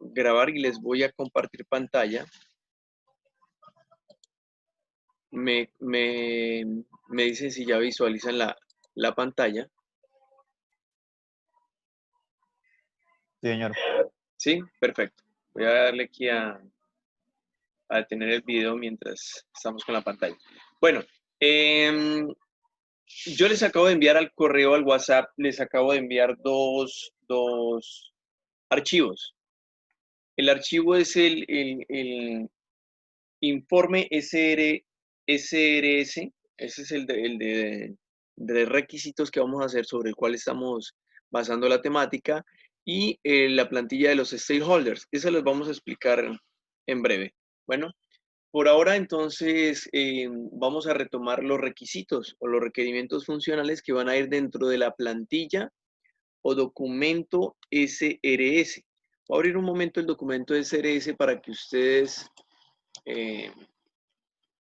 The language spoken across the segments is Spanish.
grabar y les voy a compartir pantalla. Me dicen si ya visualizan la pantalla. Sí, señor. Sí, perfecto. Voy a darle aquí a detener el video mientras estamos con la pantalla. Bueno, yo les acabo de enviar al correo, al WhatsApp, les acabo de enviar dos archivos. El archivo es el informe SRS, ese es el de requisitos que vamos a hacer, sobre el cual estamos basando la temática, y la plantilla de los stakeholders. Eso les vamos a explicar en breve. Bueno, por ahora entonces vamos a retomar los requisitos o los requerimientos funcionales que van a ir dentro de la plantilla o documento SRS. Voy a abrir un momento el documento SRS para que ustedes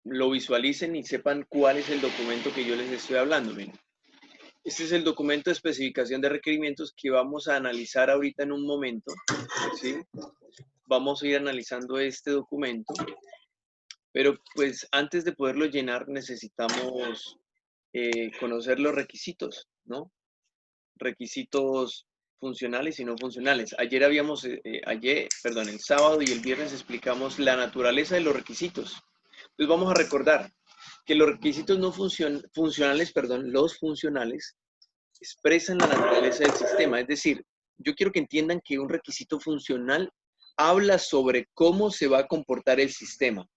lo visualicen y sepan cuál es el documento que yo les estoy hablando. Miren. Este es el documento de especificación de requerimientos que vamos a analizar ahorita en un momento, ¿sí? Vamos a ir analizando este documento, pero pues antes de poderlo llenar necesitamos conocer los requisitos, ¿no? Requisitos funcionales y no funcionales. Ayer el sábado y el viernes explicamos la naturaleza de los requisitos. Entonces vamos a recordar que los requisitos no funcionales, los funcionales, expresan la naturaleza del sistema. Es decir, yo quiero que entiendan que un requisito funcional habla sobre cómo se va a comportar el sistema,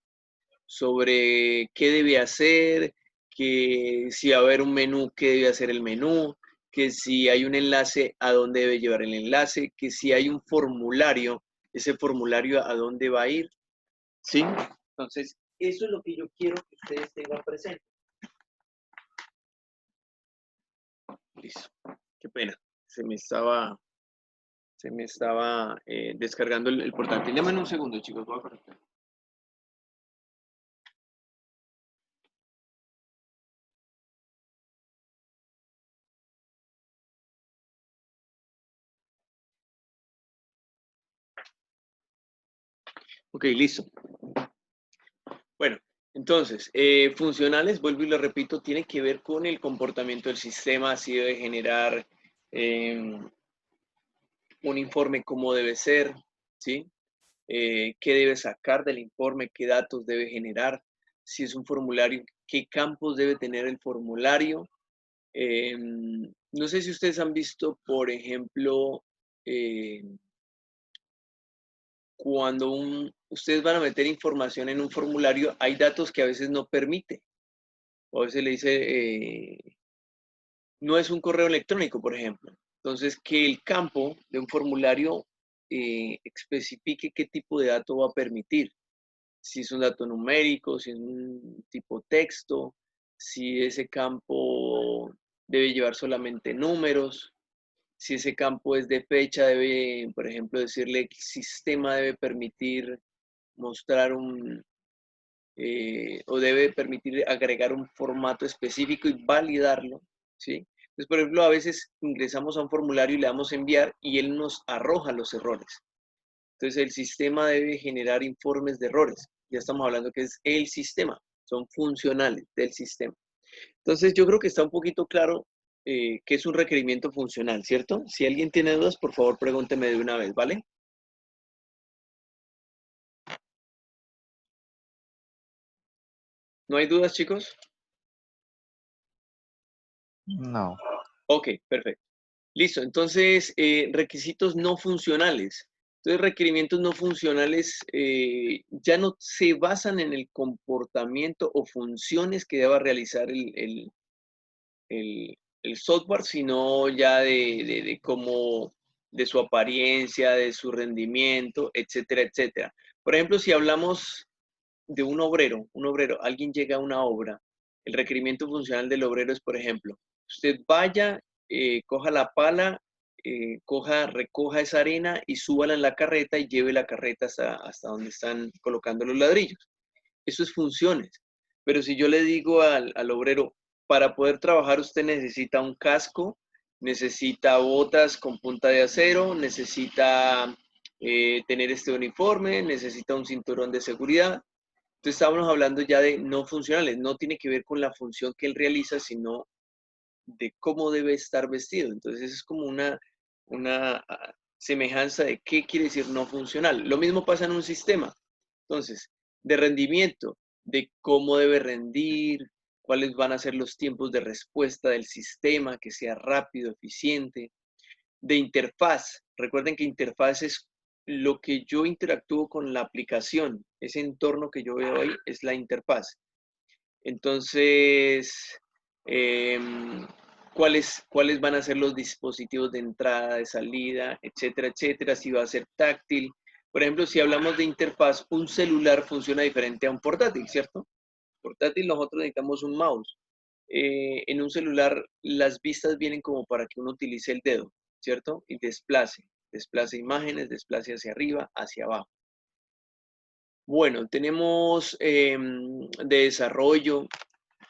sobre qué debe hacer, que si va a haber un menú, qué debe hacer el menú, que si hay un enlace, a dónde debe llevar el enlace, que si hay un formulario, ese formulario a dónde va a ir, ¿sí? Entonces, eso es lo que yo quiero que ustedes tengan presente. Listo. Qué pena. Se me estaba descargando el portátil. Déjenme un segundo, chicos. Voy a conectar. Ok, listo. Bueno, entonces, funcionales, vuelvo y lo repito, tiene que ver con el comportamiento del sistema, si debe generar un informe, cómo debe ser, ¿sí? Qué debe sacar del informe, qué datos debe generar, si es un formulario, qué campos debe tener el formulario. No sé si ustedes han visto, por ejemplo, cuando ustedes van a meter información en un formulario, hay datos que a veces no permite. O a veces le dice, no es un correo electrónico, por ejemplo. Entonces, que el campo de un formulario especifique qué tipo de dato va a permitir. Si es un dato numérico, si es un tipo texto, si ese campo debe llevar solamente números, si ese campo es de fecha, debe, por ejemplo, decirle que el sistema debe permitir mostrar o debe permitir agregar un formato específico y validarlo, ¿sí? Entonces, por ejemplo, a veces ingresamos a un formulario y le damos enviar y él nos arroja los errores. Entonces, el sistema debe generar informes de errores. Ya estamos hablando que es el sistema, son funcionales del sistema. Entonces, yo creo que está un poquito claro qué es un requerimiento funcional, ¿cierto? Si alguien tiene dudas, por favor, pregúnteme de una vez, ¿vale? ¿No hay dudas, chicos? No. Ok, perfecto. Listo, entonces, requisitos no funcionales. Entonces, requerimientos no funcionales ya no se basan en el comportamiento o funciones que deba realizar el software, sino ya de cómo, de su apariencia, de su rendimiento, etcétera, etcétera. Por ejemplo, si hablamos de un obrero, alguien llega a una obra, el requerimiento funcional del obrero es, por ejemplo, usted vaya, coja la pala, recoja esa arena y súbala en la carreta y lleve la carreta hasta donde están colocando los ladrillos. Eso es funciones. Pero si yo le digo al obrero, para poder trabajar usted necesita un casco, necesita botas con punta de acero, necesita tener este uniforme, necesita un cinturón de seguridad. Entonces estábamos hablando ya de no funcionales, no tiene que ver con la función que él realiza, sino de cómo debe estar vestido. Entonces es como una semejanza de qué quiere decir no funcional. Lo mismo pasa en un sistema. Entonces, de rendimiento, de cómo debe rendir, cuáles van a ser los tiempos de respuesta del sistema, que sea rápido, eficiente. De interfaz, recuerden que interfaz es lo que yo interactúo con la aplicación, ese entorno que yo veo ahí es la interfaz. Entonces, ¿cuáles van a ser los dispositivos de entrada, de salida, etcétera, etcétera? Si va a ser táctil. Por ejemplo, si hablamos de interfaz, un celular funciona diferente a un portátil, ¿cierto? Portátil nosotros necesitamos un mouse. En un celular las vistas vienen como para que uno utilice el dedo, ¿cierto? Y desplace imágenes, desplace hacia arriba, hacia abajo. Bueno, tenemos de desarrollo,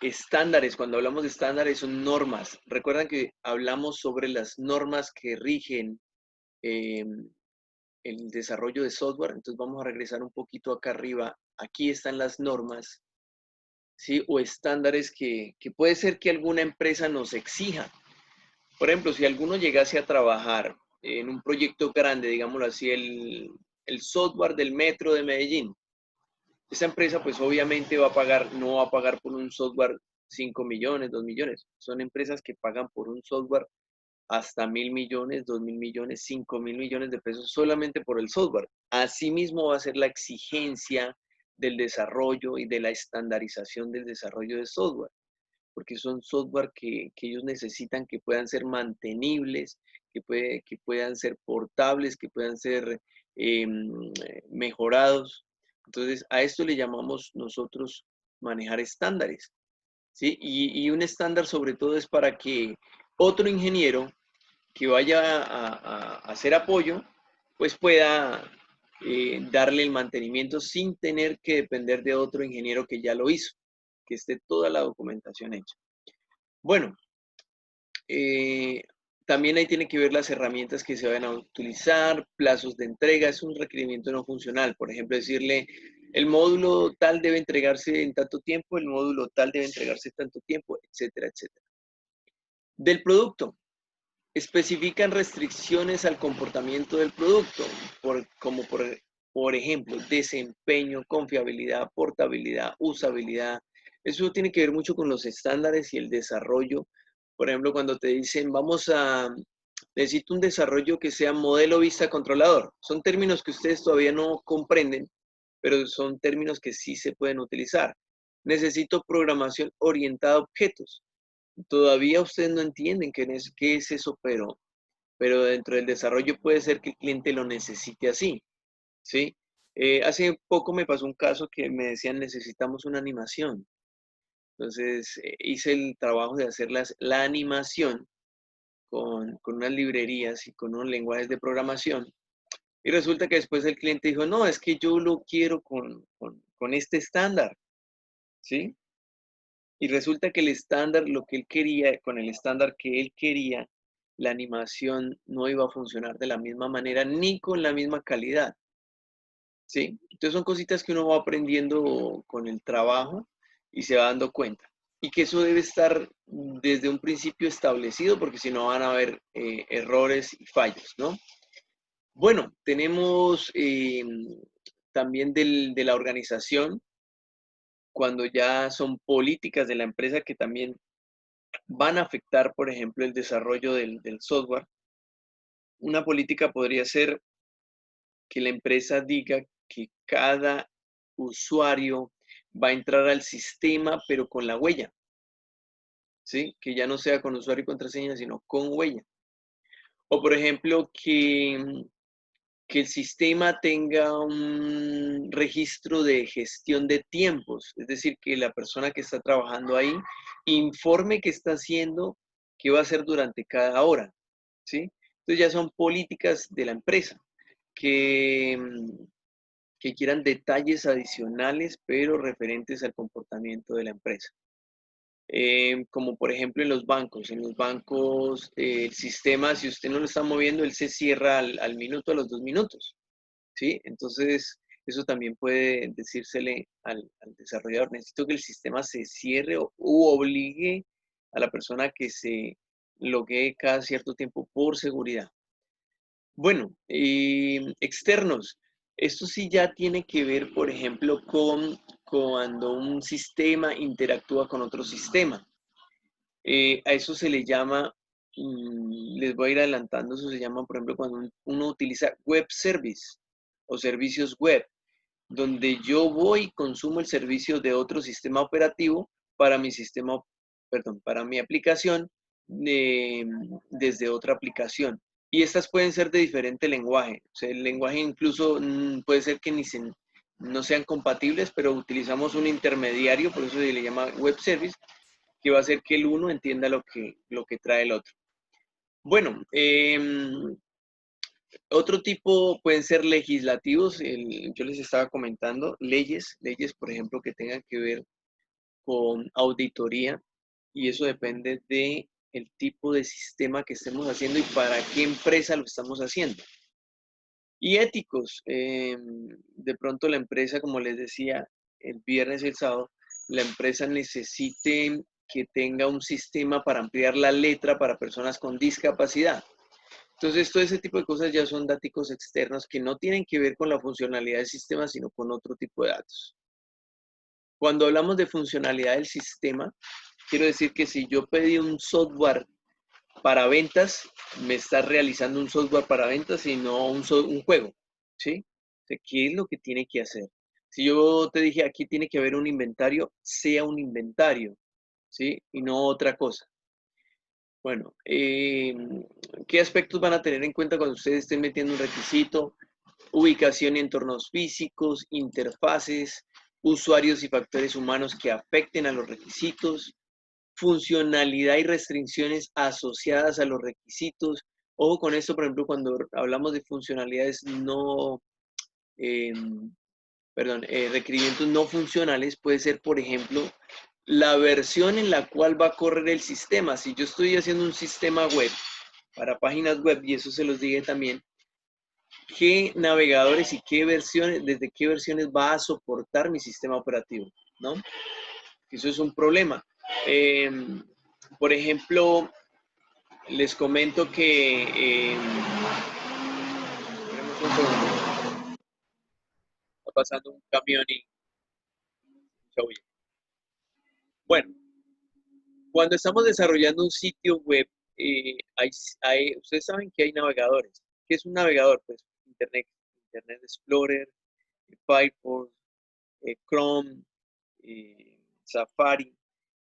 estándares. Cuando hablamos de estándares son normas. Recuerdan que hablamos sobre las normas que rigen el desarrollo de software. Entonces vamos a regresar un poquito acá arriba. Aquí están las normas, ¿sí? O estándares que puede ser que alguna empresa nos exija. Por ejemplo, si alguno llegase a trabajar en un proyecto grande, digámoslo así, el software del metro de Medellín, esa empresa pues obviamente va a pagar, no va a pagar por un software 5 millones, 2 millones. Son empresas que pagan por un software hasta 1.000 millones, 2.000 millones, 5.000 millones de pesos solamente por el software. Asimismo va a ser la exigencia del desarrollo y de la estandarización del desarrollo de software, porque son software que ellos necesitan que puedan ser mantenibles, que puedan ser portables, que puedan ser mejorados. Entonces, a esto le llamamos nosotros manejar estándares, ¿sí? Y un estándar sobre todo es para que otro ingeniero que vaya a hacer apoyo, pues pueda darle el mantenimiento sin tener que depender de otro ingeniero que ya lo hizo, que esté toda la documentación hecha. Bueno, eh, también ahí tiene que ver las herramientas que se van a utilizar, plazos de entrega, es un requerimiento no funcional. Por ejemplo, decirle, el módulo tal debe entregarse en tanto tiempo, el módulo tal debe entregarse en tanto tiempo, etcétera, etcétera. Del producto, especifican restricciones al comportamiento del producto, como por ejemplo, desempeño, confiabilidad, portabilidad, usabilidad. Eso tiene que ver mucho con los estándares y el desarrollo. Por ejemplo, cuando te dicen, necesito un desarrollo que sea modelo vista controlador. Son términos que ustedes todavía no comprenden, pero son términos que sí se pueden utilizar. Necesito programación orientada a objetos. Todavía ustedes no entienden qué es eso, pero dentro del desarrollo puede ser que el cliente lo necesite así, ¿sí? Hace poco me pasó un caso que me decían necesitamos una animación. Entonces hice el trabajo de hacer la animación con unas librerías y con unos lenguajes de programación. Y resulta que después el cliente dijo, no, es que yo lo quiero con este estándar, ¿sí? Y resulta que el estándar, lo que él quería, con el estándar que él quería, la animación no iba a funcionar de la misma manera ni con la misma calidad, ¿sí? Entonces son cositas que uno va aprendiendo con el trabajo y se va dando cuenta. Y que eso debe estar desde un principio establecido porque si no van a haber errores y fallos, ¿no? Bueno, tenemos también de la organización, cuando ya son políticas de la empresa que también van a afectar, por ejemplo, el desarrollo del software. Una política podría ser que la empresa diga que cada usuario va a entrar al sistema, pero con la huella, ¿sí? Que ya no sea con usuario y contraseña, sino con huella. O, por ejemplo, que el sistema tenga un registro de gestión de tiempos, es decir, que la persona que está trabajando ahí informe qué está haciendo, qué va a hacer durante cada hora, ¿sí? Entonces ya son políticas de la empresa que, que quieran detalles adicionales, pero referentes al comportamiento de la empresa. Como por ejemplo en los bancos. En los bancos el sistema, si usted no lo está moviendo, él se cierra al minuto, a los 2 minutos. ¿sí? Entonces, eso también puede decírsele al desarrollador. Necesito que el sistema se cierre u obligue a la persona que se loguee cada cierto tiempo por seguridad. Bueno, externos. Esto sí ya tiene que ver, por ejemplo, con cuando un sistema interactúa con otro sistema. A eso se le llama, les voy a ir adelantando, eso se llama, por ejemplo, cuando uno utiliza web service o servicios web, donde yo voy y consumo el servicio de otro sistema operativo para mi sistema, perdón, para mi aplicación desde otra aplicación. Y estas pueden ser de diferente lenguaje. O sea, el lenguaje incluso puede ser que no sean compatibles, pero utilizamos un intermediario, por eso se le llama web service, que va a hacer que el uno entienda lo que trae el otro. Bueno, otro tipo pueden ser legislativos. Yo les estaba comentando leyes, por ejemplo, que tengan que ver con auditoría, y eso depende de el tipo de sistema que estemos haciendo y para qué empresa lo estamos haciendo. Y éticos, de pronto la empresa, como les decía, el viernes y el sábado, la empresa necesite que tenga un sistema para ampliar la letra para personas con discapacidad. Entonces, todo ese tipo de cosas ya son datos externos que no tienen que ver con la funcionalidad del sistema, sino con otro tipo de datos. Cuando hablamos de funcionalidad del sistema, quiero decir que si yo pedí un software para ventas, me está realizando un software para ventas y no un juego, ¿sí? O sea, ¿qué es lo que tiene que hacer? Si yo te dije aquí tiene que haber un inventario, sea un inventario, ¿sí? Y no otra cosa. Bueno, ¿qué aspectos van a tener en cuenta cuando ustedes estén metiendo un requisito? Ubicación y entornos físicos, interfaces, usuarios y factores humanos que afecten a los requisitos, funcionalidad y restricciones asociadas a los requisitos. Ojo con esto, por ejemplo, cuando hablamos de funcionalidades requerimientos no funcionales, puede ser, por ejemplo, la versión en la cual va a correr el sistema. Si yo estoy haciendo un sistema web para páginas web, y eso se los dije también, qué navegadores y qué versiones, desde qué versiones va a soportar mi sistema operativo, ¿no? Eso es un problema. Por ejemplo, les comento que un segundo, está pasando un camión y bueno, cuando estamos desarrollando un sitio web, ustedes saben que hay navegadores. ¿Qué es un navegador? Pues Internet Explorer, Firefox, Chrome, Safari.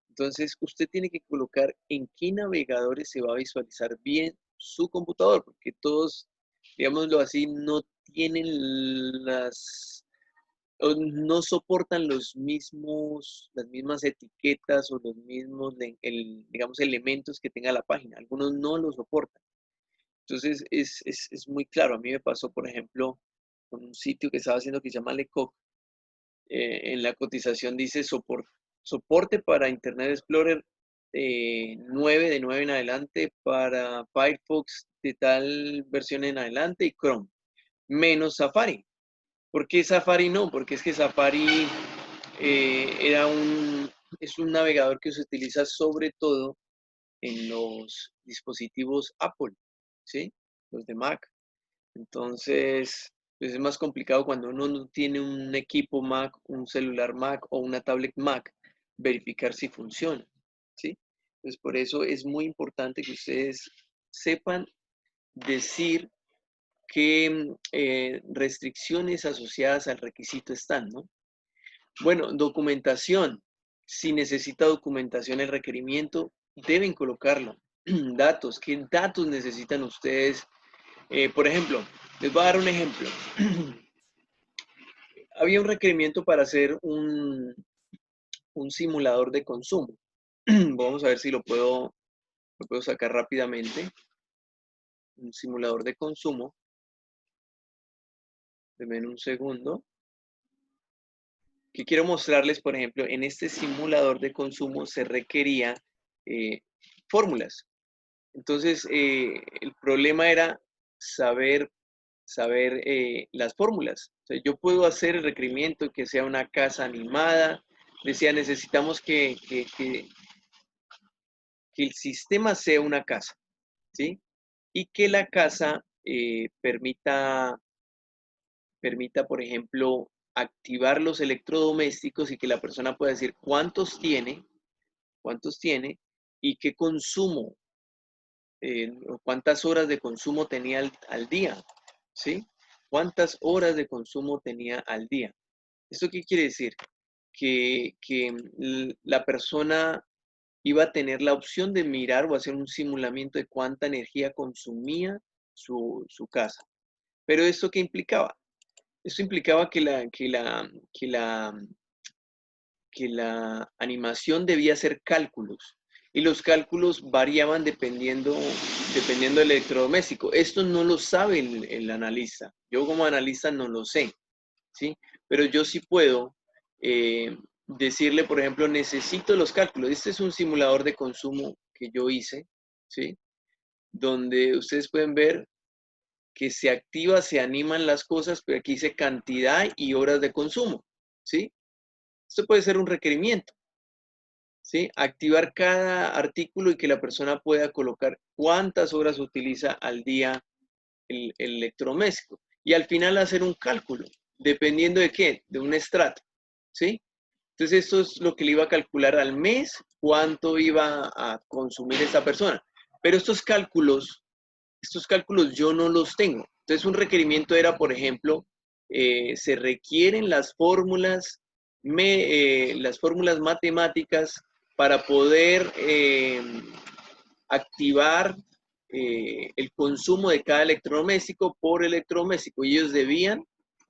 Entonces, usted tiene que colocar en qué navegadores se va a visualizar bien su computador, porque todos, digámoslo así, no tienen o no soportan las mismas etiquetas o los mismos, digamos, elementos que tenga la página. Algunos no lo soportan. Entonces, es muy claro. A mí me pasó, por ejemplo, con un sitio que estaba haciendo que se llama Lecoq. En la cotización dice soporte para Internet Explorer 9 de 9 en adelante, para Firefox de tal versión en adelante y Chrome, menos Safari. ¿Por qué Safari no? Porque es que Safari es un navegador que se utiliza sobre todo en los dispositivos Apple, ¿sí? Los de Mac. Entonces, pues es más complicado cuando uno no tiene un equipo Mac, un celular Mac o una tablet Mac, verificar si funciona, ¿sí? Entonces, por eso es muy importante que ustedes sepan decir qué restricciones asociadas al requisito están, ¿no? Bueno, documentación. Si necesita documentación el requerimiento, deben colocarlo. Datos, ¿qué datos necesitan ustedes? Por ejemplo, les voy a dar un ejemplo. Había un requerimiento para hacer un simulador de consumo. Vamos a ver si lo puedo sacar rápidamente. Un simulador de consumo. Denme un segundo. Que quiero mostrarles, por ejemplo, en este simulador de consumo se requería fórmulas. Entonces, el problema era saber saber las fórmulas. O sea, yo puedo hacer el requerimiento que sea una casa animada. Decía, necesitamos que el sistema sea una casa, ¿sí? Y que la casa permita, por ejemplo, activar los electrodomésticos y que la persona pueda decir cuántos tiene y qué consumo, cuántas horas de consumo tenía al día, ¿sí? ¿Cuántas horas de consumo tenía al día? ¿Esto qué quiere decir? Que la persona iba a tener la opción de mirar o hacer un simulamiento de cuánta energía consumía su casa. Pero ¿esto qué implicaba? Esto implicaba que la animación debía hacer cálculos y los cálculos variaban dependiendo del electrodoméstico. Esto no lo sabe el analista. Yo como analista no lo sé, ¿sí? Pero yo sí puedo decirle, por ejemplo, necesito los cálculos. Este es un simulador de consumo que yo hice, ¿sí? Donde ustedes pueden ver que se activa, se animan las cosas, pero aquí dice cantidad y horas de consumo, ¿sí? Esto puede ser un requerimiento, ¿sí? Activar cada artículo y que la persona pueda colocar cuántas horas utiliza al día el electrodoméstico. Y al final hacer un cálculo, dependiendo de qué, de un estrato, ¿sí? Entonces esto es lo que le iba a calcular al mes, cuánto iba a consumir esa persona. Pero estos cálculos yo no los tengo. Entonces un requerimiento era, por ejemplo, se requieren las fórmulas matemáticas para poder activar el consumo de cada electrodoméstico por electrodoméstico. Y ellos debían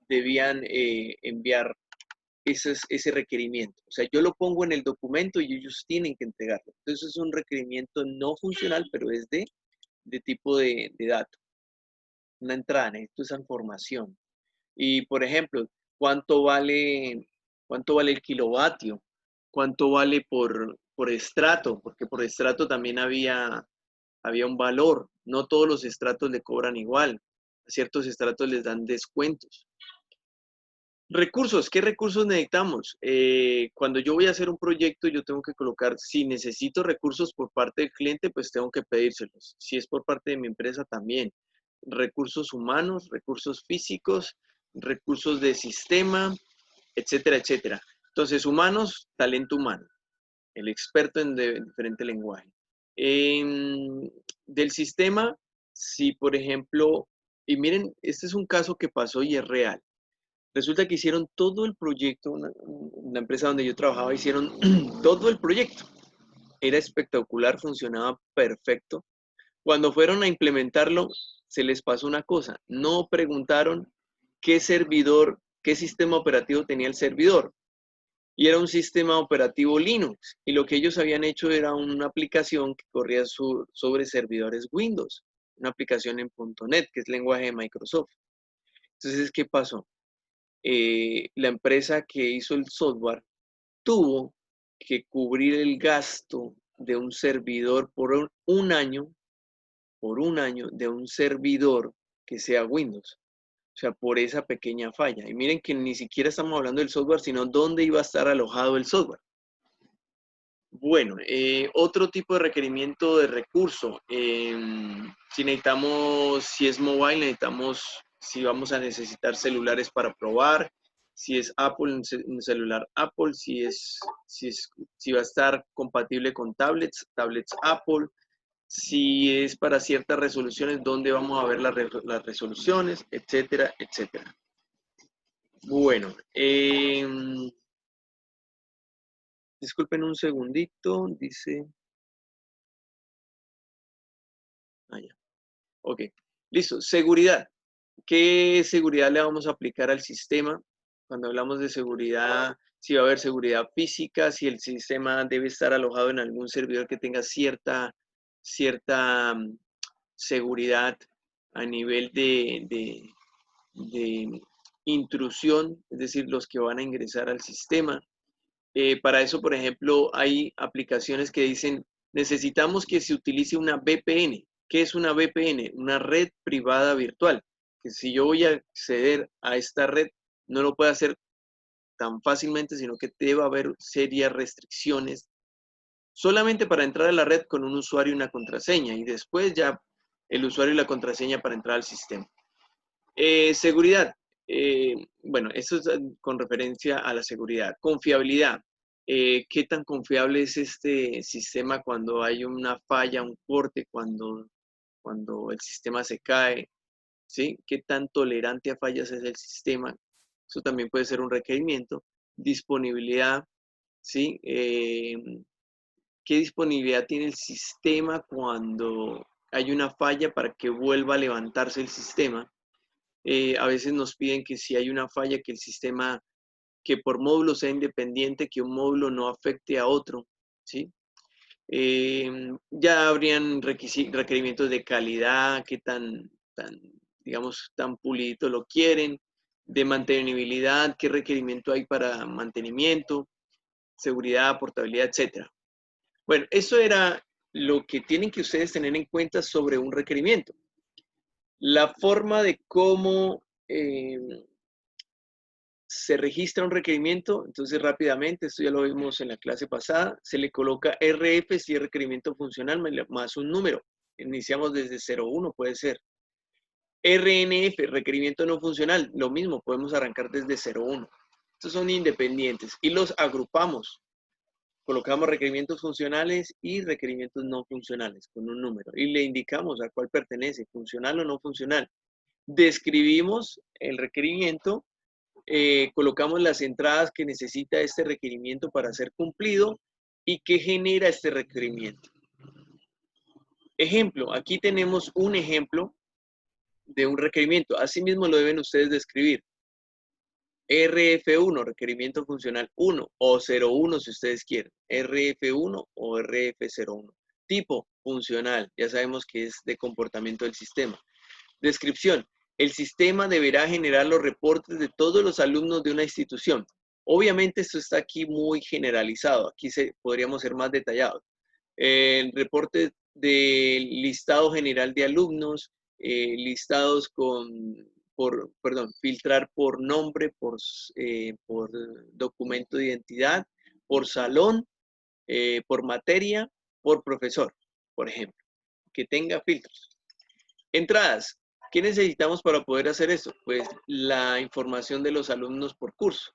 enviar ese requerimiento. O sea, yo lo pongo en el documento y ellos tienen que entregarlo. Entonces es un requerimiento no funcional, pero es de tipo de dato. Una entrada, necesito esa información. Y, por ejemplo, ¿cuánto vale el kilovatio? ¿Cuánto vale por estrato? Porque por estrato también había un valor. No todos los estratos le cobran igual. A ciertos estratos les dan descuentos. Recursos, ¿qué recursos necesitamos? Cuando yo voy a hacer un proyecto, yo tengo que colocar, si necesito recursos por parte del cliente, pues tengo que pedírselos. Si es por parte de mi empresa, también. Recursos humanos, recursos físicos, recursos de sistema, etcétera, etcétera. Entonces, humanos, talento humano, el experto en diferente lenguaje. Del sistema, si por ejemplo, y miren, este es un caso que pasó y es real. Resulta que hicieron todo el proyecto, una empresa donde yo trabajaba, hicieron todo el proyecto. Era espectacular, funcionaba perfecto. Cuando fueron a implementarlo, se les pasó una cosa. No preguntaron qué servidor, qué sistema operativo tenía el servidor. Y era un sistema operativo Linux. Y lo que ellos habían hecho era una aplicación que corría sobre servidores Windows. Una aplicación en .NET, que es lenguaje de Microsoft. Entonces, ¿qué pasó? La empresa que hizo el software tuvo que cubrir el gasto de un servidor por un año de un servidor que sea Windows. O sea, por esa pequeña falla. Y miren que ni siquiera estamos hablando del software, sino dónde iba a estar alojado el software. Bueno, otro tipo de requerimiento de recurso. Si necesitamos, si es mobile, necesitamos, si vamos a necesitar celulares para probar. Si es Apple, un celular Apple. Si va a estar compatible con tablets Apple. Si es para ciertas resoluciones, dónde vamos a ver las resoluciones, etcétera, etcétera. Bueno, disculpen un segundito, dice... Ah, ya. Ok, listo. Seguridad. ¿Qué seguridad le vamos a aplicar al sistema? Cuando hablamos de seguridad, si va a haber seguridad física, si el sistema debe estar alojado en algún servidor que tenga cierta seguridad a nivel de intrusión, es decir, los que van a ingresar al sistema. Para eso, por ejemplo, hay aplicaciones que dicen, necesitamos que se utilice una VPN. ¿Qué es una VPN? Una red privada virtual. que si yo voy a acceder a esta red, no lo puedo hacer tan fácilmente, sino que debe haber serias restricciones solamente para entrar a la red con un usuario y una contraseña, y después ya el usuario y la contraseña para entrar al sistema. Seguridad. Bueno, eso es con referencia a la seguridad. Confiabilidad. ¿Qué tan confiable es este sistema cuando hay una falla, un corte, cuando el sistema se cae? ¿Sí? ¿Qué tan tolerante a fallas es el sistema? Eso también puede ser un requerimiento. Disponibilidad. ¿Sí? ¿Qué disponibilidad tiene el sistema cuando hay una falla para que vuelva a levantarse el sistema? A veces nos piden que si hay una falla, que el sistema, que por módulo sea independiente, que un módulo no afecte a otro, ¿sí? Ya habrían requerimientos de calidad, qué digamos, tan pulido lo quieren, de mantenibilidad, qué requerimiento hay para mantenimiento, seguridad, portabilidad, etc. Bueno, eso era lo que tienen que ustedes tener en cuenta sobre un requerimiento. La forma de cómo se registra un requerimiento, entonces rápidamente, esto ya lo vimos en la clase pasada, se le coloca RF si es requerimiento funcional más un número. Iniciamos desde 01, puede ser. RNF, requerimiento no funcional, lo mismo, podemos arrancar desde 01. Estos son independientes y los agrupamos. Colocamos requerimientos funcionales y requerimientos no funcionales con un número y le indicamos a cuál pertenece, funcional o no funcional. Describimos el requerimiento, colocamos las entradas que necesita este requerimiento para ser cumplido y qué genera este requerimiento. Ejemplo, aquí tenemos un ejemplo de un requerimiento. Asimismo lo deben ustedes describir. RF1, requerimiento funcional 1 o 01 si ustedes quieren. RF1 o RF01. Tipo funcional, ya sabemos que es de comportamiento del sistema. Descripción. El sistema deberá generar los reportes de todos los alumnos de una institución. Obviamente esto está aquí muy generalizado. Aquí podríamos ser más detallados. El reporte del listado general de alumnos, listados filtrar por nombre, por documento de identidad, por salón, por materia, por profesor, por ejemplo. Que tenga filtros. Entradas. ¿Qué necesitamos para poder hacer esto? Pues la información de los alumnos por curso.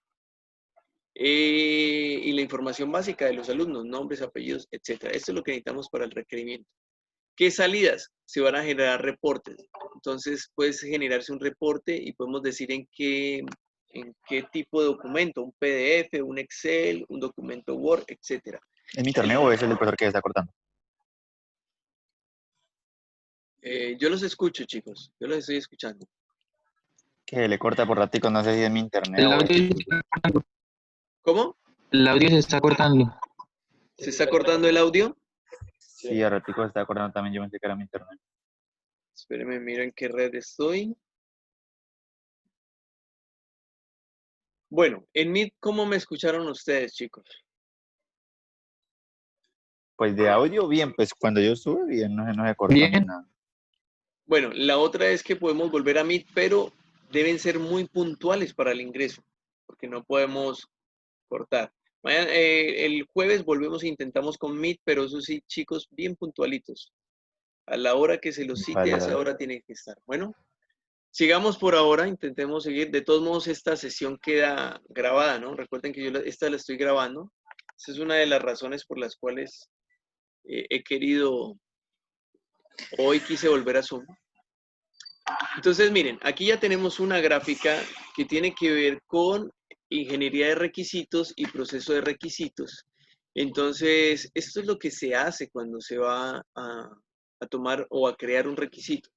Y la información básica de los alumnos, nombres, apellidos, etc. Esto es lo que necesitamos para el requerimiento. ¿Qué salidas? Se van a generar reportes. Entonces puede generarse un reporte y podemos decir en qué tipo de documento, un PDF, un Excel, un documento Word, etc. ¿Es mi internet o es el del profesor que está cortando? Yo los escucho, chicos. Yo los estoy escuchando. Que le corta por ratico, no sé si es mi internet El o es... audio se está cortando. ¿Cómo? El audio se está cortando. ¿Se está cortando el audio? Sí, a ratico se está cortando también, yo pensé que era mi internet. Espérenme, miro en qué red estoy. Bueno, en Meet, ¿cómo me escucharon ustedes, chicos? Pues de audio bien, pues cuando yo sube bien, no se corta ni Bien. nada. Bueno, la otra es que podemos volver a Meet, pero deben ser muy puntuales para el ingreso, porque no podemos cortar. Mañana, el jueves volvemos e intentamos con Meet, pero eso sí, chicos, bien puntualitos. A la hora que se los cite, Vale, a esa vale. hora tienen que estar. Bueno, sigamos por ahora, intentemos seguir. De todos modos, esta sesión queda grabada, ¿no? Recuerden que esta la estoy grabando. Esa es una de las razones por las cuales hoy quise volver a Zoom. Entonces, miren, aquí ya tenemos una gráfica que tiene que ver con ingeniería de requisitos y proceso de requisitos. Entonces, esto es lo que se hace cuando se va a tomar o a crear un requisito.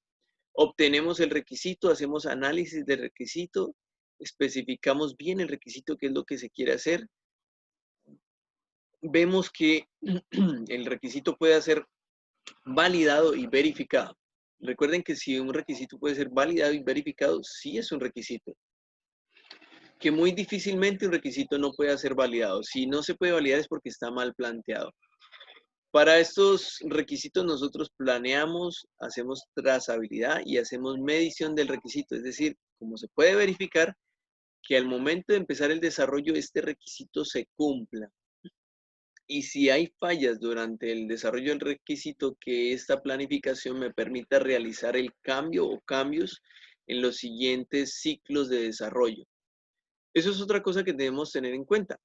Obtenemos el requisito, hacemos análisis del requisito, especificamos bien el requisito, qué es lo que se quiere hacer. Vemos que el requisito puede ser validado y verificado. Recuerden que si un requisito puede ser validado y verificado, sí es un requisito. Que muy difícilmente un requisito no puede ser validado. Si no se puede validar es porque está mal planteado. Para estos requisitos nosotros planeamos, hacemos trazabilidad y hacemos medición del requisito. Es decir, como se puede verificar que al momento de empezar el desarrollo este requisito se cumpla. Y si hay fallas durante el desarrollo del requisito, que esta planificación me permita realizar el cambio o cambios en los siguientes ciclos de desarrollo. Eso es otra cosa que debemos tener en cuenta.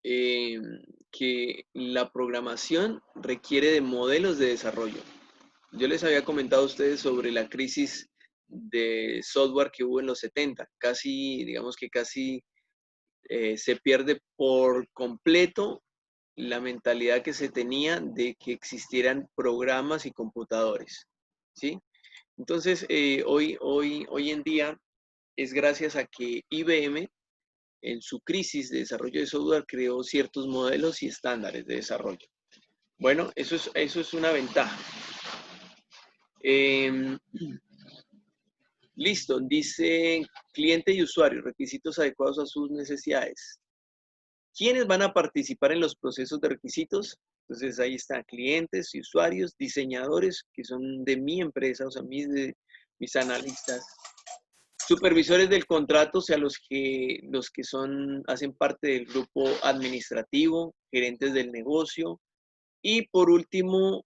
Que la programación requiere de modelos de desarrollo. Yo les había comentado a ustedes sobre la crisis de software que hubo en los 70. Casi, digamos que casi se pierde por completo la mentalidad que se tenía de que existieran programas y computadores, ¿sí? Entonces, hoy en día es gracias a que IBM, en su crisis de desarrollo de software, creó ciertos modelos y estándares de desarrollo. Bueno, eso es una ventaja. Listo, dice cliente y usuario, requisitos adecuados a sus necesidades. ¿Quiénes van a participar en los procesos de requisitos? Entonces ahí están clientes y usuarios, diseñadores que son de mi empresa, o sea, mis analistas, supervisores del contrato, o sea, los que hacen parte del grupo administrativo, gerentes del negocio, y por último,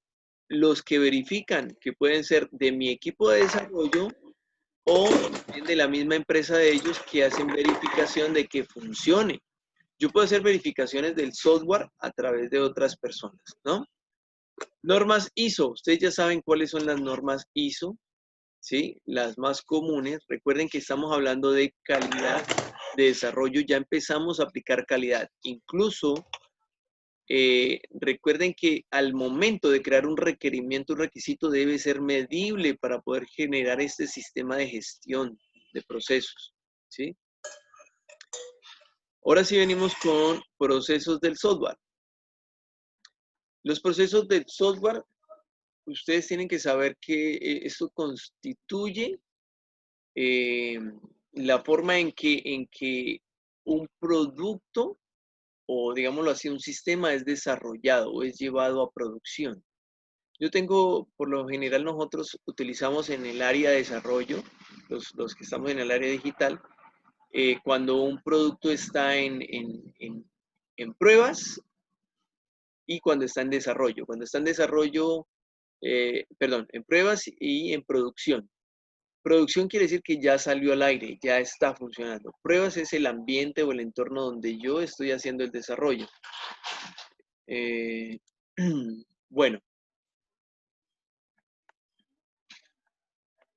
los que verifican, que pueden ser de mi equipo de desarrollo o de la misma empresa de ellos, que hacen verificación de que funcione. Yo puedo hacer verificaciones del software a través de otras personas, ¿no? Normas ISO. Ustedes ya saben cuáles son las normas ISO, ¿sí? Las más comunes. Recuerden que estamos hablando de calidad de desarrollo. Ya empezamos a aplicar calidad. Incluso, recuerden que al momento de crear un requerimiento, un requisito debe ser medible para poder generar este sistema de gestión de procesos, ¿sí? Ahora sí venimos con procesos del software. Los procesos del software, ustedes tienen que saber que esto constituye la forma en que un producto, o digámoslo así, un sistema es desarrollado o es llevado a producción. Yo tengo, por lo general nosotros utilizamos en el área de desarrollo, los que estamos en el área digital, cuando un producto está en pruebas y cuando está en desarrollo. Cuando está en desarrollo, en pruebas y en producción. Producción quiere decir que ya salió al aire, ya está funcionando. Pruebas es el ambiente o el entorno donde yo estoy haciendo el desarrollo. Bueno,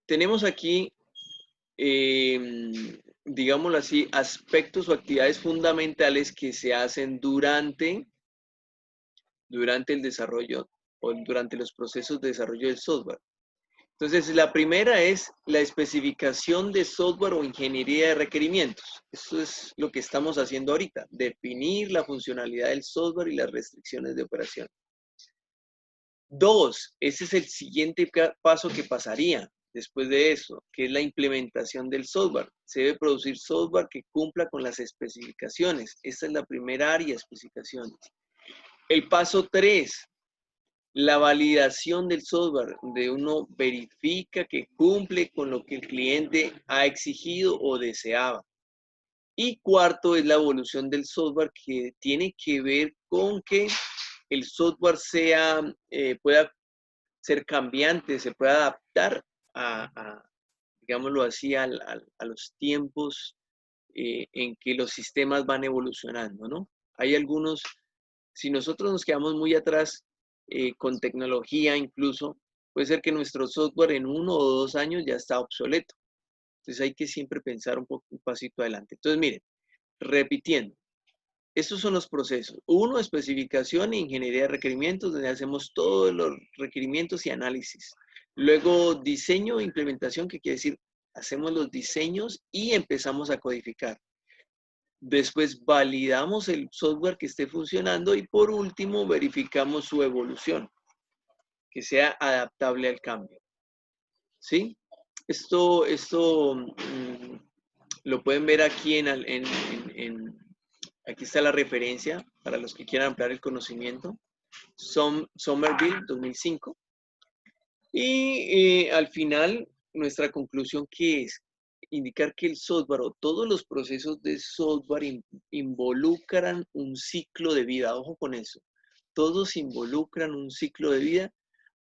tenemos aquí, digámoslo así, aspectos o actividades fundamentales que se hacen durante el desarrollo o durante los procesos de desarrollo del software. Entonces, la primera es la especificación de software o ingeniería de requerimientos. Eso es lo que estamos haciendo ahorita, definir la funcionalidad del software y las restricciones de operación. 2, ese es el siguiente paso que pasaría después de eso, que es la implementación del software. Se debe producir software que cumpla con las especificaciones. Esta es la primera área, especificaciones. El paso 3, la validación del software, donde uno verifica que cumple con lo que el cliente ha exigido o deseaba. Y cuarto es la evolución del software, que tiene que ver con que el software pueda ser cambiante, se pueda adaptar digámoslo así, a los tiempos en que los sistemas van evolucionando, ¿no? Hay algunos, si nosotros nos quedamos muy atrás con tecnología incluso, puede ser que nuestro software en 1 o 2 años ya está obsoleto. Entonces hay que siempre pensar un pasito adelante. Entonces miren, repitiendo, estos son los procesos. 1, especificación e ingeniería de requerimientos, donde hacemos todos los requerimientos y análisis. Luego, diseño e implementación, que quiere decir, hacemos los diseños y empezamos a codificar. Después, validamos el software que esté funcionando y por último, verificamos su evolución, que sea adaptable al cambio. ¿Sí? Esto lo pueden ver aquí aquí está la referencia para los que quieran ampliar el conocimiento. Somerville, 2005. Y al final, nuestra conclusión, ¿qué es? Indicar que el software o todos los procesos de software involucran un ciclo de vida. Ojo con eso. Todos involucran un ciclo de vida,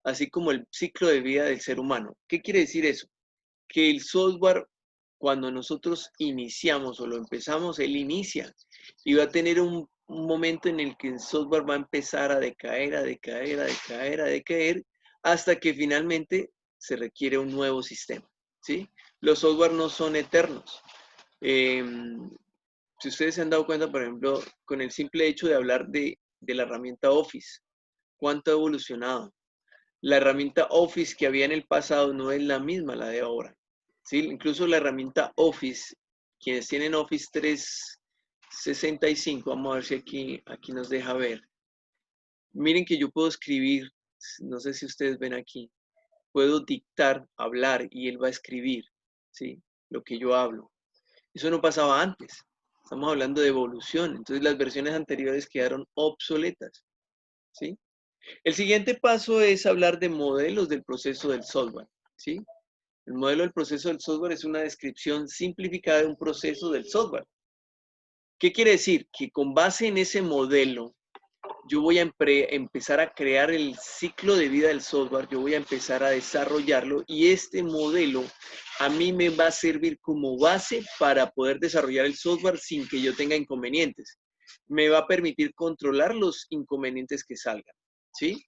así como el ciclo de vida del ser humano. ¿Qué quiere decir eso? Que el software, cuando nosotros iniciamos o lo empezamos, él inicia y va a tener un momento en el que el software va a empezar a decaer, a decaer, a decaer, a decaer, hasta que finalmente se requiere un nuevo sistema, ¿sí? Los software no son eternos. Si ustedes se han dado cuenta, por ejemplo, con el simple hecho de hablar de la herramienta Office, ¿cuánto ha evolucionado? La herramienta Office que había en el pasado no es la misma la de ahora, ¿sí? Incluso la herramienta Office, quienes tienen Office 365, vamos a ver si aquí nos deja ver. Miren que yo puedo escribir, no sé si ustedes ven aquí, puedo dictar, hablar y él va a escribir, ¿sí? Lo que yo hablo. Eso no pasaba antes. Estamos hablando de evolución. Entonces las versiones anteriores quedaron obsoletas, ¿sí? El siguiente paso es hablar de modelos del proceso del software, ¿sí? El modelo del proceso del software es una descripción simplificada de un proceso del software. ¿Qué quiere decir? Que con base en ese modelo, yo voy a empezar a crear el ciclo de vida del software, yo voy a empezar a desarrollarlo y este modelo a mí me va a servir como base para poder desarrollar el software sin que yo tenga inconvenientes. Me va a permitir controlar los inconvenientes que salgan, ¿sí?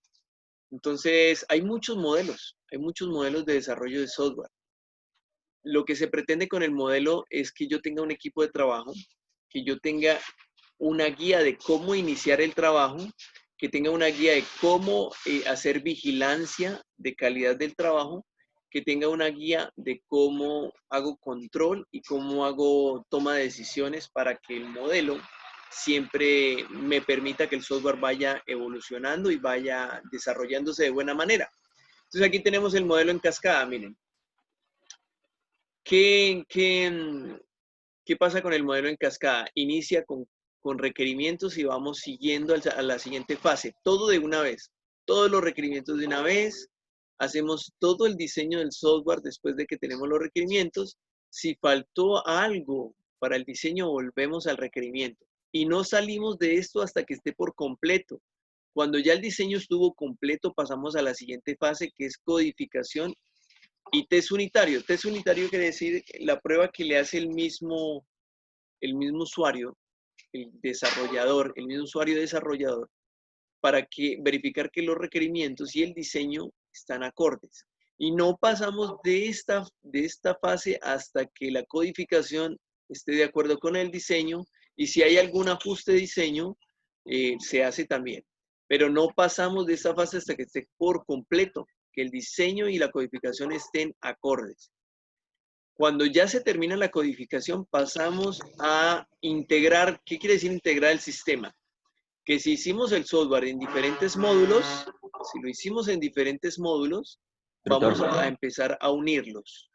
Entonces, hay muchos modelos de desarrollo de software. Lo que se pretende con el modelo es que yo tenga un equipo de trabajo, que yo tenga una guía de cómo iniciar el trabajo, que tenga una guía de cómo hacer vigilancia de calidad del trabajo, que tenga una guía de cómo hago control y cómo hago toma de decisiones para que el modelo siempre me permita que el software vaya evolucionando y vaya desarrollándose de buena manera. Entonces aquí tenemos el modelo en cascada, miren. ¿Qué pasa con el modelo en cascada? Inicia con requerimientos y vamos siguiendo a la siguiente fase. Todo de una vez. Todos los requerimientos de una vez. Hacemos todo el diseño del software después de que tenemos los requerimientos. Si faltó algo para el diseño, volvemos al requerimiento. Y no salimos de esto hasta que esté por completo. Cuando ya el diseño estuvo completo, pasamos a la siguiente fase, que es codificación y test unitario. Test unitario quiere decir la prueba que le hace el mismo usuario, el mismo usuario desarrollador, para verificar que los requerimientos y el diseño están acordes. Y no pasamos de esta fase hasta que la codificación esté de acuerdo con el diseño y si hay algún ajuste de diseño, se hace también. Pero no pasamos de esta fase hasta que esté por completo, que el diseño y la codificación estén acordes. Cuando ya se termina la codificación, pasamos a integrar. ¿Qué quiere decir integrar el sistema? Que si hicimos el software en diferentes módulos, si lo hicimos en diferentes módulos, vamos a empezar a unirlos.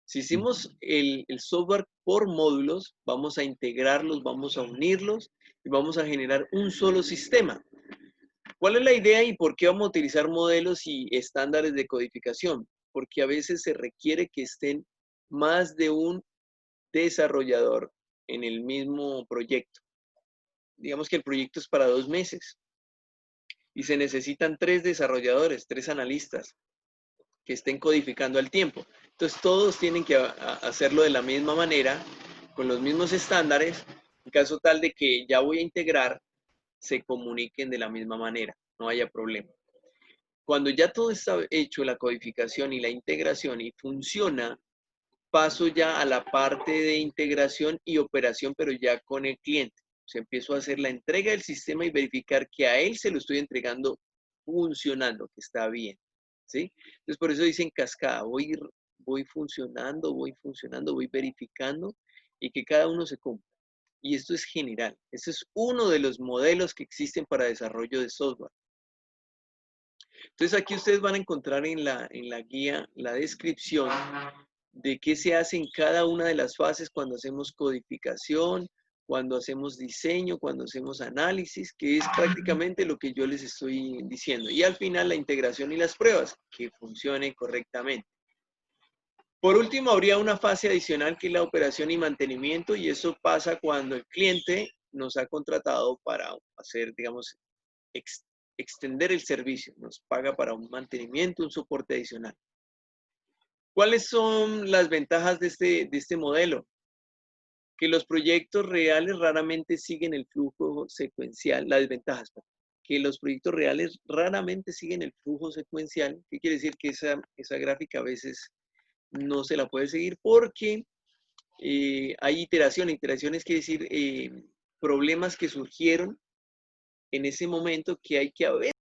Si hicimos el software por módulos, vamos a integrarlos, vamos a unirlos y vamos a generar un solo sistema. ¿Cuál es la idea y por qué vamos a utilizar modelos y estándares de codificación? Porque a veces se requiere que estén más de un desarrollador en el mismo proyecto. Digamos que el proyecto es para 2 meses y se necesitan 3 desarrolladores, 3 analistas que estén codificando al tiempo. Entonces todos tienen que hacerlo de la misma manera, con los mismos estándares, en caso tal de que ya voy a integrar, se comuniquen de la misma manera, no haya problema. Cuando ya todo está hecho, la codificación y la integración y funciona, paso ya a la parte de integración y operación, pero ya con el cliente. O sea, empiezo a hacer la entrega del sistema y verificar que a él se lo estoy entregando funcionando, que está bien, ¿sí? Entonces, por eso dicen cascada, voy funcionando, voy verificando y que cada uno se cumpla. Y esto es general. Este es uno de los modelos que existen para desarrollo de software. Entonces, aquí ustedes van a encontrar en la guía la descripción de qué se hace en cada una de las fases cuando hacemos codificación, cuando hacemos diseño, cuando hacemos análisis, que es prácticamente lo que yo les estoy diciendo. Y al final la integración y las pruebas, que funcione correctamente. Por último, habría una fase adicional que es la operación y mantenimiento, y eso pasa cuando el cliente nos ha contratado para hacer, digamos, extender el servicio, nos paga para un mantenimiento, un soporte adicional. ¿Cuáles son las ventajas de este modelo? Que los proyectos reales raramente siguen el flujo secuencial, las desventajas, que los proyectos reales raramente siguen el flujo secuencial. ¿Qué quiere decir? Que esa gráfica a veces no se la puede seguir porque hay iteraciones. Iteraciones quiere decir problemas que surgieron en ese momento que hay que a veces